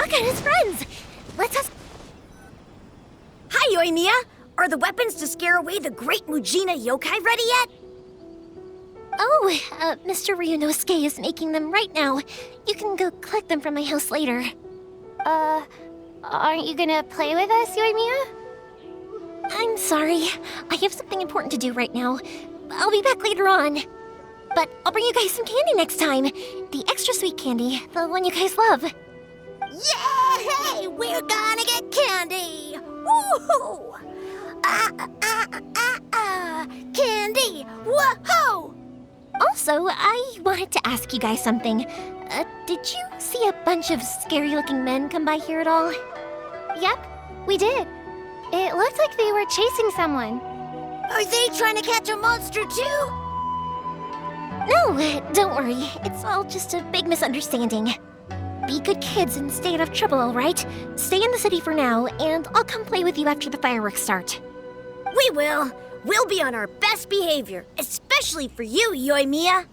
Look at his friends! Let's us... Hi, Yoimiya! Are the weapons to scare away the great Mujina yokai ready yet? Oh, Mr. Ryunosuke is making them right now. You can go collect them from my house later. Aren't you gonna play with us, Yoimiya? I'm sorry. I have something important to do right now. I'll be back later on. But I'll bring you guys some candy next time. The extra sweet candy, the one you guys love. Yay! We're gonna get candy! Woohoo! Candy! Woohoo! Also, I wanted to ask you guys something. Did you see a bunch of scary-looking men come by here at all? Yep, we did. It looked like they were chasing someone. Are they trying to catch a monster too? No, don't worry. It's all just a big misunderstanding. Be good kids and stay out of trouble, all right? Stay in the city for now, and I'll come play with you after the fireworks start. We will. We'll be on our best behavior, especially for you, Yoimiya.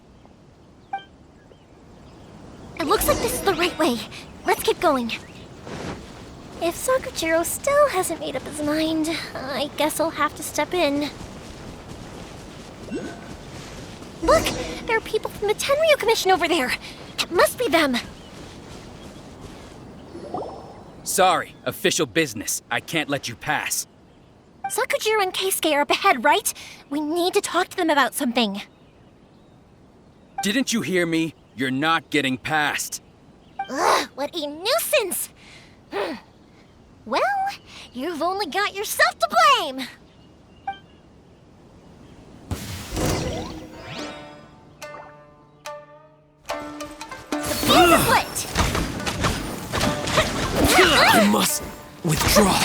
It looks like this is the right way. Let's keep going. If Sakujiro still hasn't made up his mind, I guess I'll have to step in. Look! There are people from the Tenryu Commission over there! It must be them! Sorry, official business. I can't let you pass. Sakujiro and Keisuke are up ahead, right? We need to talk to them about something. Didn't you hear me? You're not getting past. Ugh, what a nuisance! Well, you've only got yourself to blame! The fuse is lit! I must withdraw.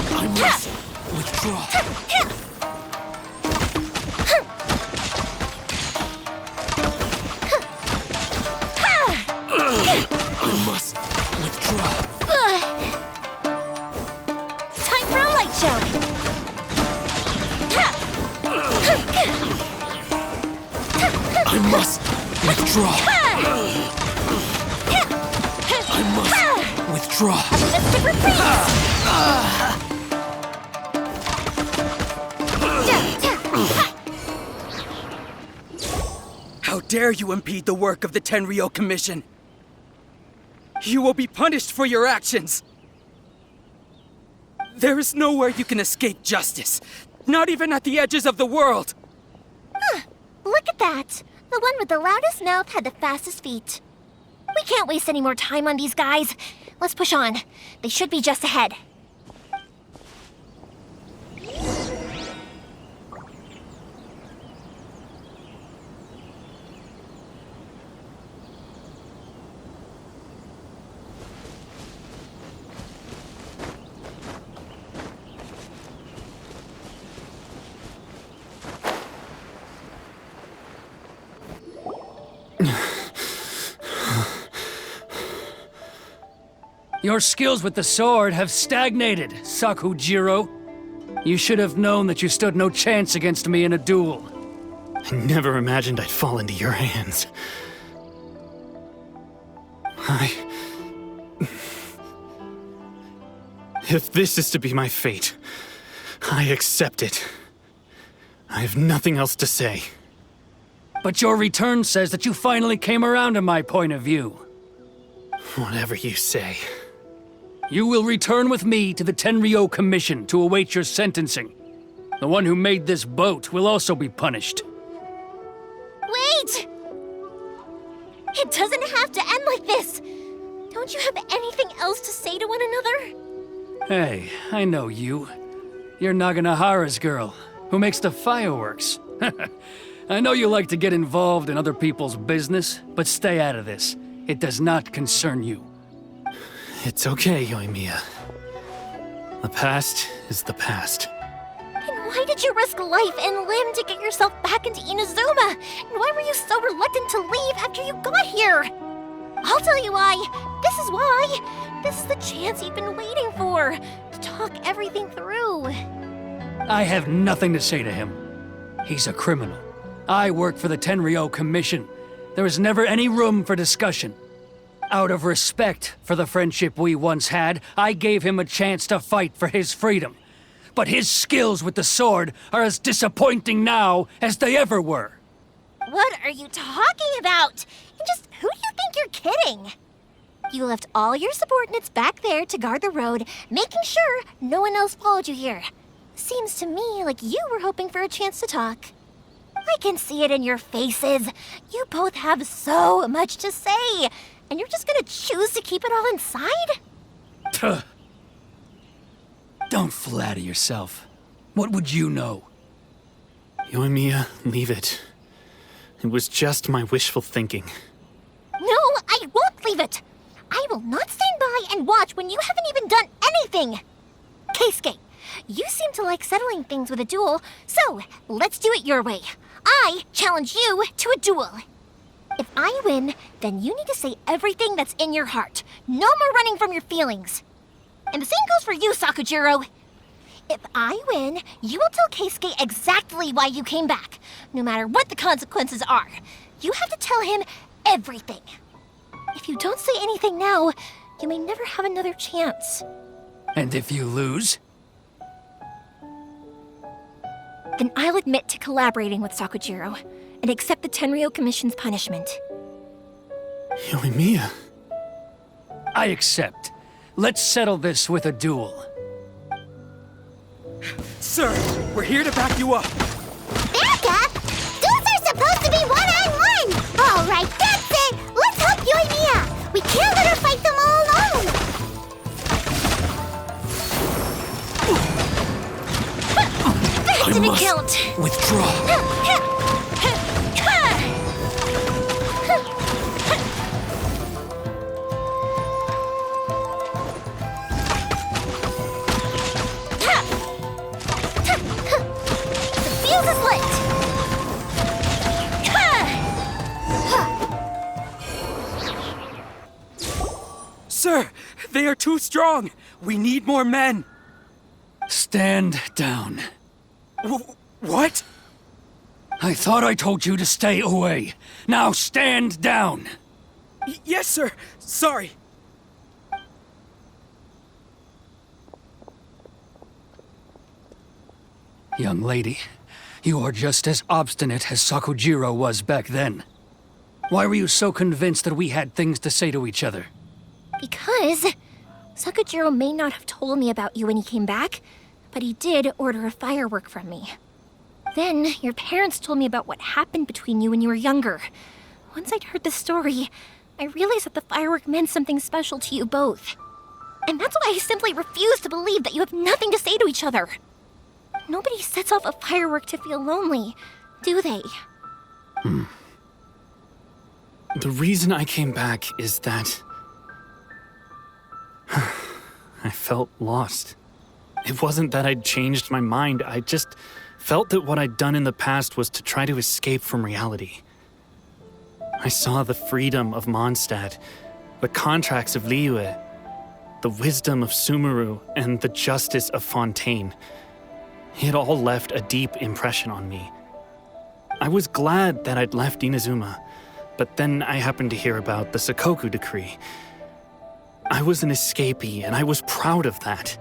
I must withdraw. I must withdraw. Time for a light show! I must withdraw. I must withdraw. Mystic How dare you impede the work of the Tenryu Commission? You will be punished for your actions. There is nowhere you can escape justice, not even at the edges of the world. Look at that! The one with the loudest mouth had the fastest feet. We can't waste any more time on these guys. Let's push on. They should be just ahead. Your skills with the sword have stagnated, Sakujiro. You should have known that you stood no chance against me in a duel. I never imagined I'd fall into your hands. If this is to be my fate, I accept it. I have nothing else to say. But your return says that you finally came around to my point of view. Whatever you say. You will return with me to the Tenryu Commission to await your sentencing. The one who made this boat will also be punished. Wait! It doesn't have to end like this! Don't you have anything else to say to one another? Hey, I know you. You're Naganohara's girl, who makes the fireworks. I know you like to get involved in other people's business, but stay out of this. It does not concern you. It's okay, Yoimiya. The past is the past. And why did you risk life and limb to get yourself back into Inazuma? And why were you so reluctant to leave after you got here? I'll tell you why. This is why. This is the chance you've been waiting for, to talk everything through. I have nothing to say to him. He's a criminal. I work for the Tenryu Commission, There was never any room for discussion. Out of respect for the friendship we once had, I gave him a chance to fight for his freedom. But his skills with the sword are as disappointing now as they ever were. What are you talking about? And just who do you think you're kidding? You left all your subordinates back there to guard the road, making sure no one else followed you here. Seems to me like you were hoping for a chance to talk. I can see it in your faces. You both have so much to say, and you're just gonna choose to keep it all inside? Tuh. Don't flatter yourself. What would you know? Yoimiya, leave it. It was just my wishful thinking. No, I won't leave it. I will not stand by and watch when you haven't even done anything. Keisuke, you seem to like settling things with a duel, so let's do it your way. I challenge you to a duel. If I win, then you need to say everything that's in your heart. No more running from your feelings. And the same goes for you, Sakujiro. If I win, you will tell Keisuke exactly why you came back, no matter what the consequences are. You have to tell him everything. If you don't say anything now, you may never have another chance. And if you lose? Then I'll admit to collaborating with Sakujiro and accept the Tenryou Commission's punishment. Yoimiya. I accept. Let's settle this with a duel. Sir, we're here to back you up. Back up? Duels are supposed to be one-on-one! All right, that's it! Let's help Yoimiya! We can't let her fight them all alone! That I didn't must count! withdraw. The fuse is lit! Sir, they are too strong. We need more men. Stand down. What? I thought I told you to stay away. Now stand down. Yes, sir. Sorry. Young lady, you are just as obstinate as Sakujiro was back then. Why were you so convinced that we had things to say to each other? Because Sakujiro may not have told me about you when he came back, but he did order a firework from me. Then your parents told me about what happened between you when you were younger. Once I'd heard the story, I realized that the firework meant something special to you both. And that's why I simply refuse to believe that you have nothing to say to each other. Nobody sets off a firework to feel lonely, do they? The reason I came back is that I felt lost. It wasn't that I'd changed my mind, I just felt that what I'd done in the past was to try to escape from reality. I saw the freedom of Mondstadt, the contracts of Liyue, the wisdom of Sumeru, and the justice of Fontaine. It all left a deep impression on me. I was glad that I'd left Inazuma, but then I happened to hear about the Sakoku decree. I was an escapee, and I was proud of that.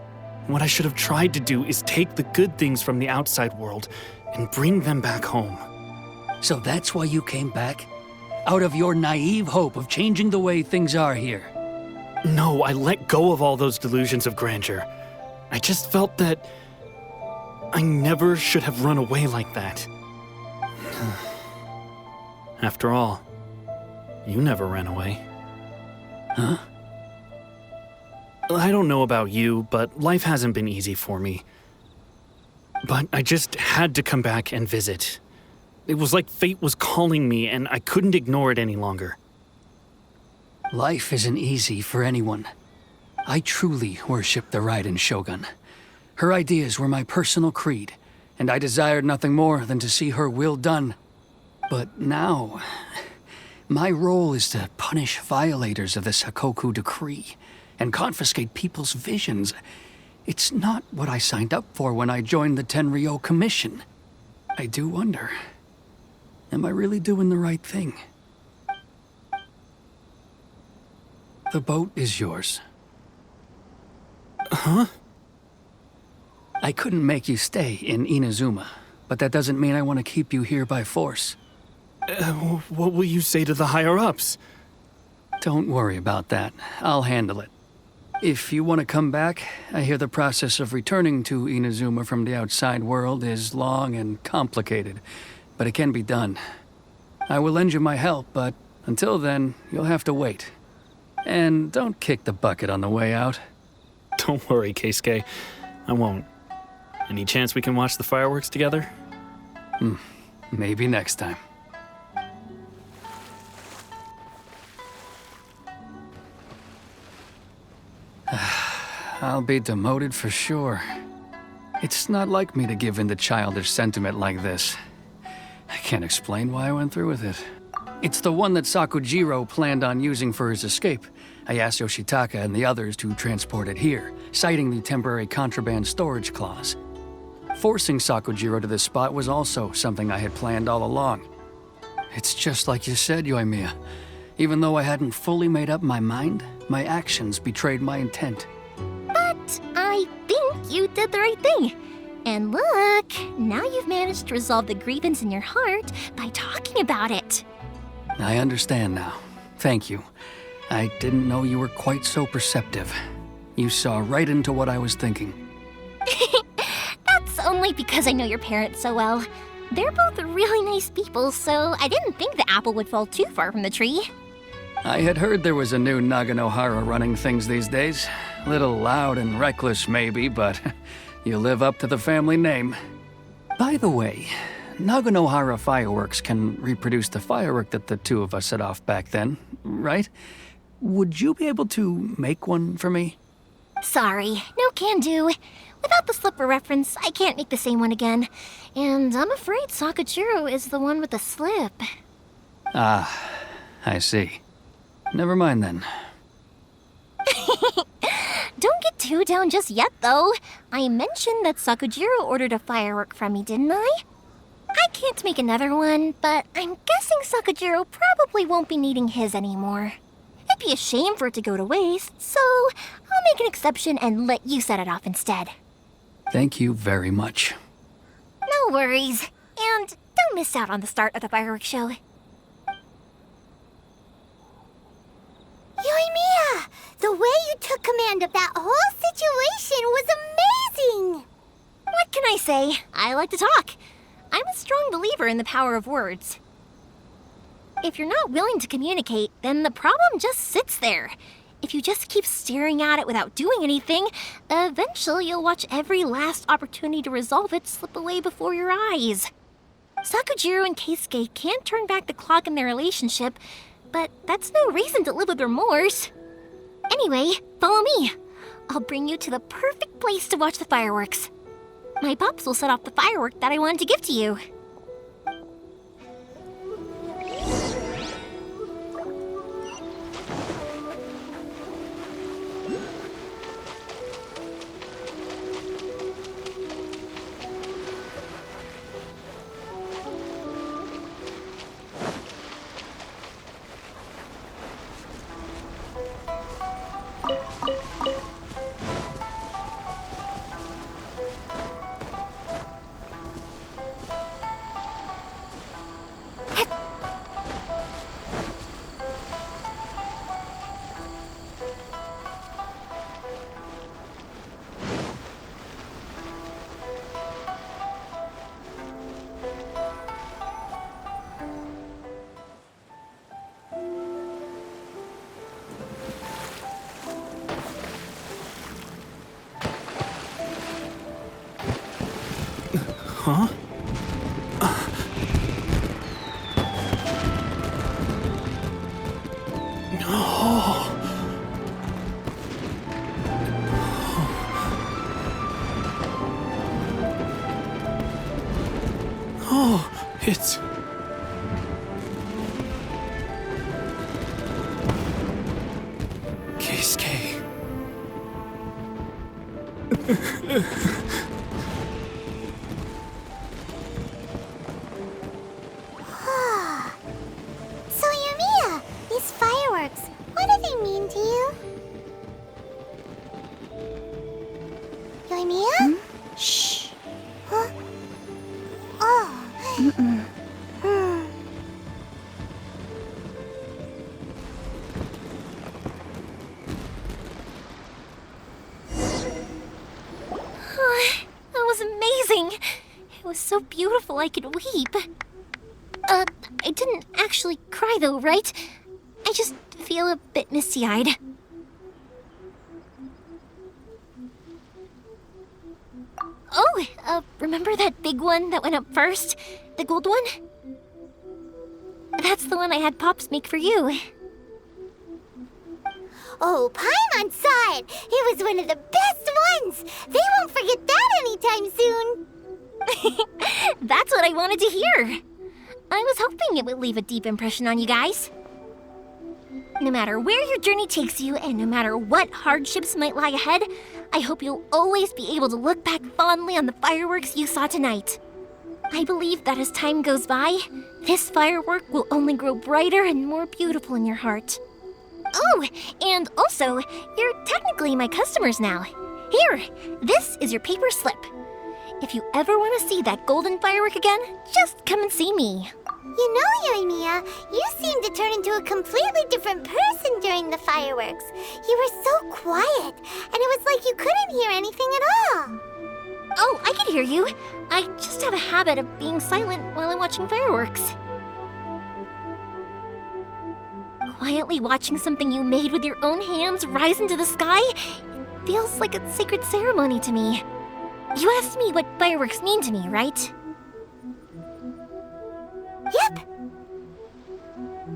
What I should have tried to do is take the good things from the outside world and bring them back home. So that's why you came back? Out of your naive hope of changing the way things are here? No, I let go of all those delusions of grandeur. I just felt that I never should have run away like that. After all, you never ran away. Huh? I don't know about you, but life hasn't been easy for me. But I just had to come back and visit. It was like fate was calling me, and I couldn't ignore it any longer. Life isn't easy for anyone. I truly worship the Raiden Shogun. Her ideas were my personal creed, and I desired nothing more than to see her will done. But now, my role is to punish violators of the Sakoku decree and confiscate people's visions. It's not what I signed up for when I joined the Tenryou Commission. I do wonder, am I really doing the right thing? The boat is yours. Huh? I couldn't make you stay in Inazuma, but that doesn't mean I want to keep you here by force. What will you say to the higher-ups? Don't worry about that. I'll handle it. If you want to come back, I hear the process of returning to Inazuma from the outside world is long and complicated, but it can be done. I will lend you my help, but until then, you'll have to wait. And don't kick the bucket on the way out. Don't worry, Keisuke. I won't. Any chance we can watch the fireworks together? Maybe next time. I'll be demoted for sure. It's not like me to give in to childish sentiment like this. I can't explain why I went through with it. It's the one that Sakujiro planned on using for his escape. I asked Yoshitaka and the others to transport it here, citing the temporary contraband storage clause. Forcing Sakujiro to this spot was also something I had planned all along. It's just like you said, Yoimiya. Even though I hadn't fully made up my mind, my actions betrayed my intent. But I think you did the right thing. And look, now you've managed to resolve the grievance in your heart by talking about it. I understand now. Thank you. I didn't know you were quite so perceptive. You saw right into what I was thinking. That's only because I know your parents so well. They're both really nice people, so I didn't think the apple would fall too far from the tree. I had heard there was a new Naganohara running things these days. Little loud and reckless, maybe, but you live up to the family name. By the way, Naganohara fireworks can reproduce the firework that the two of us set off back then, right? Would you be able to make one for me? Sorry, no can do. Without the slipper reference, I can't make the same one again. And I'm afraid Sakujiro is the one with the slip. Ah, I see. Never mind then. Don't get too down just yet, though. I mentioned that Sakujiro ordered a firework from me, didn't I? I can't make another one, but I'm guessing Sakujiro probably won't be needing his anymore. It'd be a shame for it to go to waste, so I'll make an exception and let you set it off instead. Thank you very much. No worries. And don't miss out on the start of the fireworks show. Yoimiya! The way you took command of that whole situation was amazing! What can I say? I like to talk. I'm a strong believer in the power of words. If you're not willing to communicate, then the problem just sits there. If you just keep staring at it without doing anything, eventually you'll watch every last opportunity to resolve it slip away before your eyes. Sakujiro and Keisuke can't turn back the clock in their relationship, but that's no reason to live with remorse. Anyway, follow me. I'll bring you to the perfect place to watch the fireworks. My pops will set off the firework that I wanted to give to you. Huh? Oh, it's... Keisuke. So, Yoimiya, these fireworks, what do they mean to you? so beautiful I could weep. I didn't actually cry though, right? I just feel a bit misty-eyed. Oh, remember that big one that went up first? The gold one? That's the one I had Pops make for you. Oh, Paimon saw it! It was one of the best ones! They won't forget that anytime soon! That's what I wanted to hear. I was hoping it would leave a deep impression on you guys. No matter where your journey takes you, and no matter what hardships might lie ahead, I hope you'll always be able to look back fondly on the fireworks you saw tonight. I believe that as time goes by, this firework will only grow brighter and more beautiful in your heart. Oh, and also, you're technically my customers now. Here, this is your paper slip. If you ever want to see that golden firework again, just come and see me. You know, Yoimiya, you seemed to turn into a completely different person during the fireworks. You were so quiet, and it was like you couldn't hear anything at all. Oh, I can hear you. I just have a habit of being silent while I'm watching fireworks. Quietly watching something you made with your own hands rise into the sky feels like a sacred ceremony to me. You asked me what fireworks mean to me, right? Yep.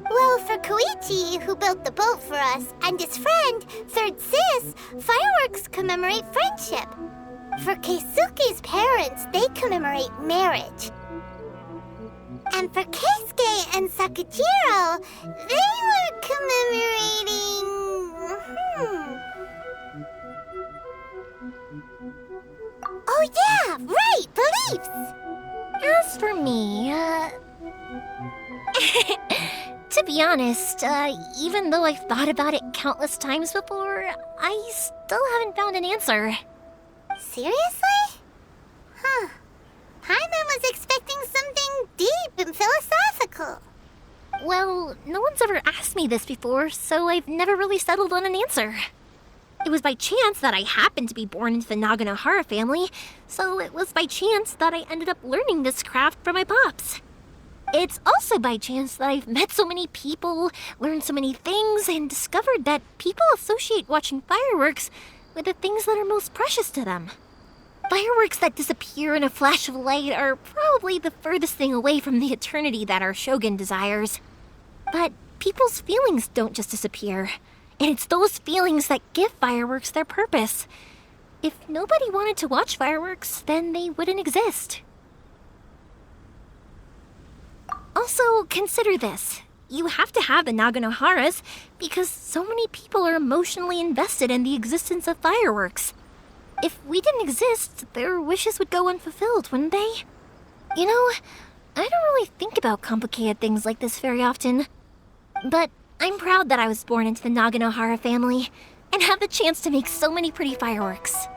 Well, for Koichi, who built the boat for us, and his friend, Third Sis, fireworks commemorate friendship. For Keisuke's parents, they commemorate marriage. And for Keisuke and Sakujiro, they were commemorating... Oh yeah, right, beliefs! As for me, to be honest, even though I've thought about it countless times before, I still haven't found an answer. Seriously? Huh. Paimon was expecting something deep and philosophical. Well, no one's ever asked me this before, so I've never really settled on an answer. It was by chance that I happened to be born into the Naganohara family, so it was by chance that I ended up learning this craft from my pops. It's also by chance that I've met so many people, learned so many things, and discovered that people associate watching fireworks with the things that are most precious to them. Fireworks that disappear in a flash of light are probably the furthest thing away from the eternity that our shogun desires. But people's feelings don't just disappear. And it's those feelings that give fireworks their purpose. If nobody wanted to watch fireworks, then they wouldn't exist. Also, consider this. You have to have the Naganoharas because so many people are emotionally invested in the existence of fireworks. If we didn't exist, their wishes would go unfulfilled, wouldn't they? You know, I don't really think about complicated things like this very often. But I'm proud that I was born into the Naganohara family and have the chance to make so many pretty fireworks.